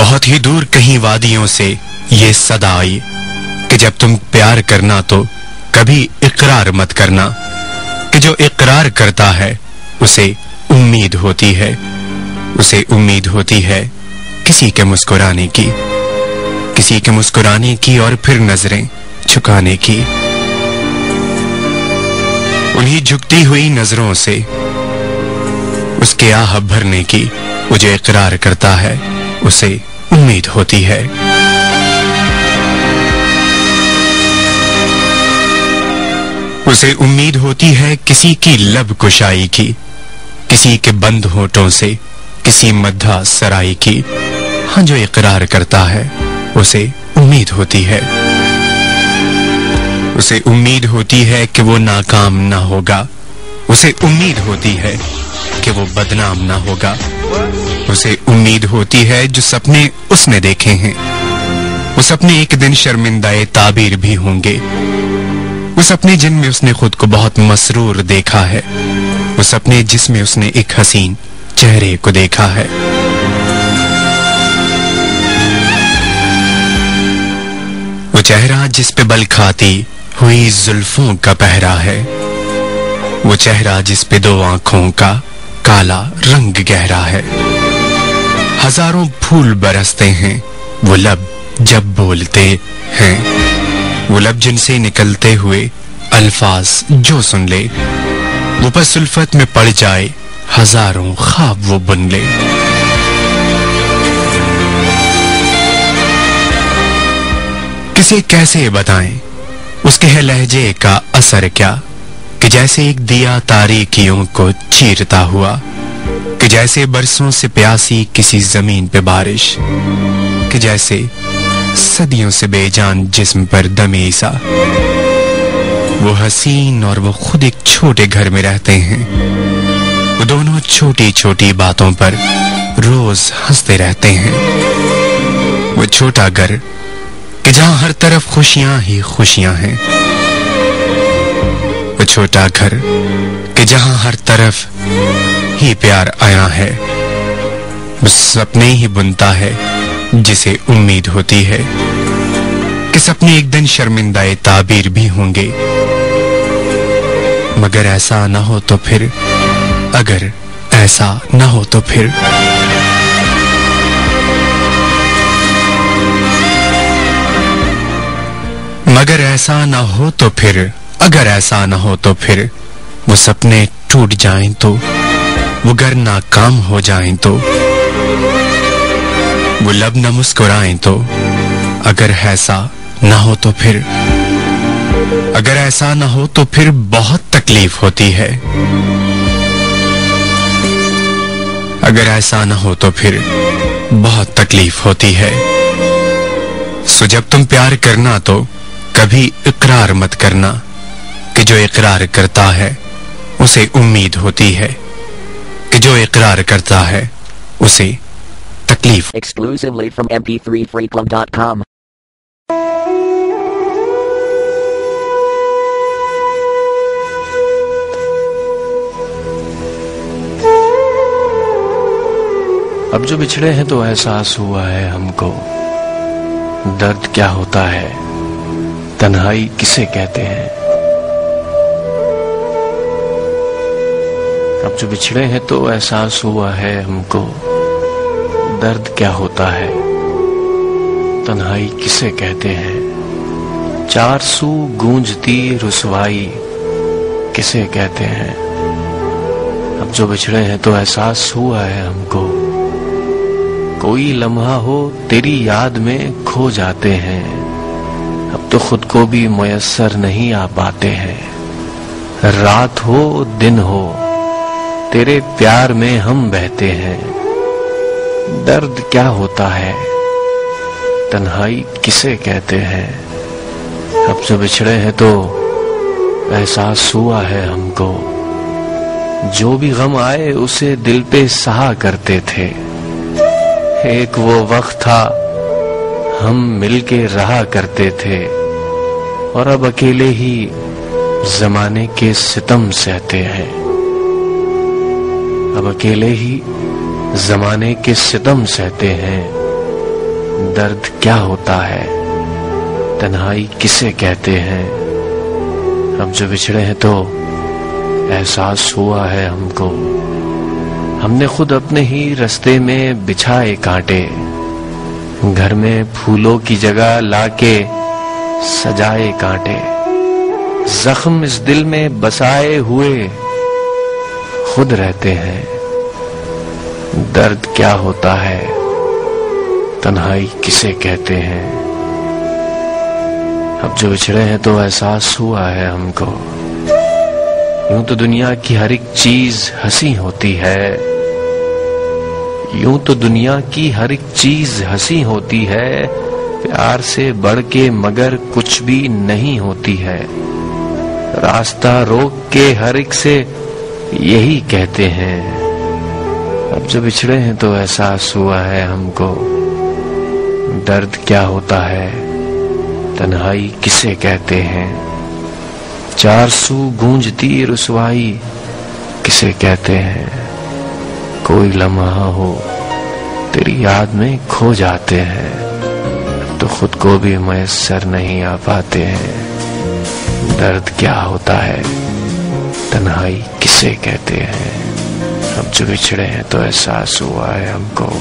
बहुत ही दूर कहीं वादियों से ये सदा आई कि जब तुम प्यार करना तो कभी इकरार मत करना, कि जो इकरार करता है उसे उम्मीद होती है, उसे उम्मीद होती है किसी के मुस्कुराने की, किसी के मुस्कुराने की और फिर नजरें झुकाने की। उन्हीं झुकती हुई नजरों से उसके आह भरने की, वो जो इकरार करता है उसे उम्मीद होती है। उसे उम्मीद होती है किसी की लब कुशाई की, किसी के बंद होठों से किसी मध्य सराई की। हाँ, जो इकरार करता है उसे उम्मीद होती है, उसे उम्मीद होती है कि वो नाकाम ना होगा, उसे उम्मीद होती है कि वो बदनाम ना होगा, उसे उम्मीद होती है जो सपने उसने देखे हैं वो सपने एक दिन शर्मिंदाए ताबीर भी होंगे, वो सपने जिनमें उसने खुद को बहुत मसरूर देखा है, वो सपने जिसमें उसने एक हसीन चेहरे को देखा है। वो चेहरा जिस पे बल खाती हुई जुल्फों का पहरा है, वो चेहरा जिस पे दो आंखों का काला रंग गहरा है। हजारों फूल बरसते हैं वो लब जब बोलते हैं, वो लब जिनसे निकलते हुए अल्फाज जो सुन ले, वो बस उल्फत में पड़ जाए हजारों ख्वाब वो बुन ले। किसे कैसे बताएं उसके है लहजे का असर क्या, कि जैसे एक दिया तारीकियों को चीरता हुआ, कि जैसे बरसों से प्यासी किसी जमीन पे बारिश, कि जैसे सदियों से बेजान जिस्म पर दमे ईसा। वो हसीन और वो खुद एक छोटे घर में रहते हैं, वो दोनों छोटी छोटी बातों पर रोज हंसते रहते हैं। वो छोटा घर कि जहां हर तरफ खुशियां ही खुशियां हैं, वो छोटा घर कि जहां हर तरफ ही प्यार आया है, वो सपने ही बुनता है जिसे उम्मीद होती है कि सपने एक दिन शर्मिंदाए ताबीर भी होंगे। मगर ऐसा ना हो तो फिर, अगर ऐसा ना हो तो फिर। मगर ऐसा ना हो तो फिर, अगर ऐसा ना हो तो फिर, वो सपने टूट जाएं तो, वो घर नाकाम हो जाएं तो, वो लब न मुस्कुराएं तो, अगर ऐसा ना हो तो फिर, अगर ऐसा ना हो तो फिर बहुत तकलीफ होती है। अगर ऐसा ना हो तो फिर बहुत तकलीफ होती है। सो जब तुम प्यार करना तो कभी इकरार मत करना, कि जो इकरार करता है उसे उम्मीद होती है, कि जो इकरार करता है उसे तकलीफ। Exclusively from mp3freeclub.com. अब जो बिछड़े हैं तो एहसास हुआ है हमको, दर्द क्या होता है, तन्हाई किसे कहते हैं। अब जो बिछड़े हैं तो एहसास हुआ है हमको, दर्द क्या होता है, तन्हाई किसे कहते हैं। चार सू गूंजती रुसवाई किसे कहते हैं। अब जो बिछड़े हैं तो एहसास हुआ है हमको, कोई लम्हा हो तेरी याद में खो जाते हैं। अब तो खुद को भी मुयस्सर नहीं आ पाते हैं। रात हो दिन हो तेरे प्यार में हम बहते हैं। दर्द क्या होता है, तन्हाई किसे कहते हैं। अब जो बिछड़े हैं तो एहसास हुआ है हमको, जो भी गम आए उसे दिल पे सहा करते थे। एक वो वक्त था हम मिलके रहा करते थे, और अब अकेले ही जमाने के सितम सहते हैं। अब अकेले ही जमाने के सितम सहते हैं। दर्द क्या होता है, तन्हाई किसे कहते हैं। अब जो बिछड़े हैं तो एहसास हुआ है हमको, हमने खुद अपने ही रास्ते में बिछाए कांटे, घर में फूलों की जगह लाके सजाए कांटे, जख्म इस दिल में बसाए हुए खुद रहते हैं। दर्द क्या होता है, तन्हाई किसे कहते हैं। अब जो बिछड़े हैं तो एहसास हुआ है हमको, यूं तो दुनिया की हर एक चीज हंसी होती है, यूं तो दुनिया की हर एक चीज हंसी होती है, प्यार से बढ़ के मगर कुछ भी नहीं होती है। रास्ता रोक के हर एक से यही कहते हैं। अब जो बिछड़े हैं तो एहसास हुआ है हमको, दर्द क्या होता है, तन्हाई किसे कहते हैं। चार सू गूंजती रुसवाई किसे कहते हैं। कोई लम्हा हो तेरी याद में खो जाते हैं, तो खुद को भी मैसर नहीं आ पाते हैं। दर्द क्या होता है, तन्हाई किसे कहते हैं। अब जो बिछड़े हैं तो एहसास हुआ है हमको।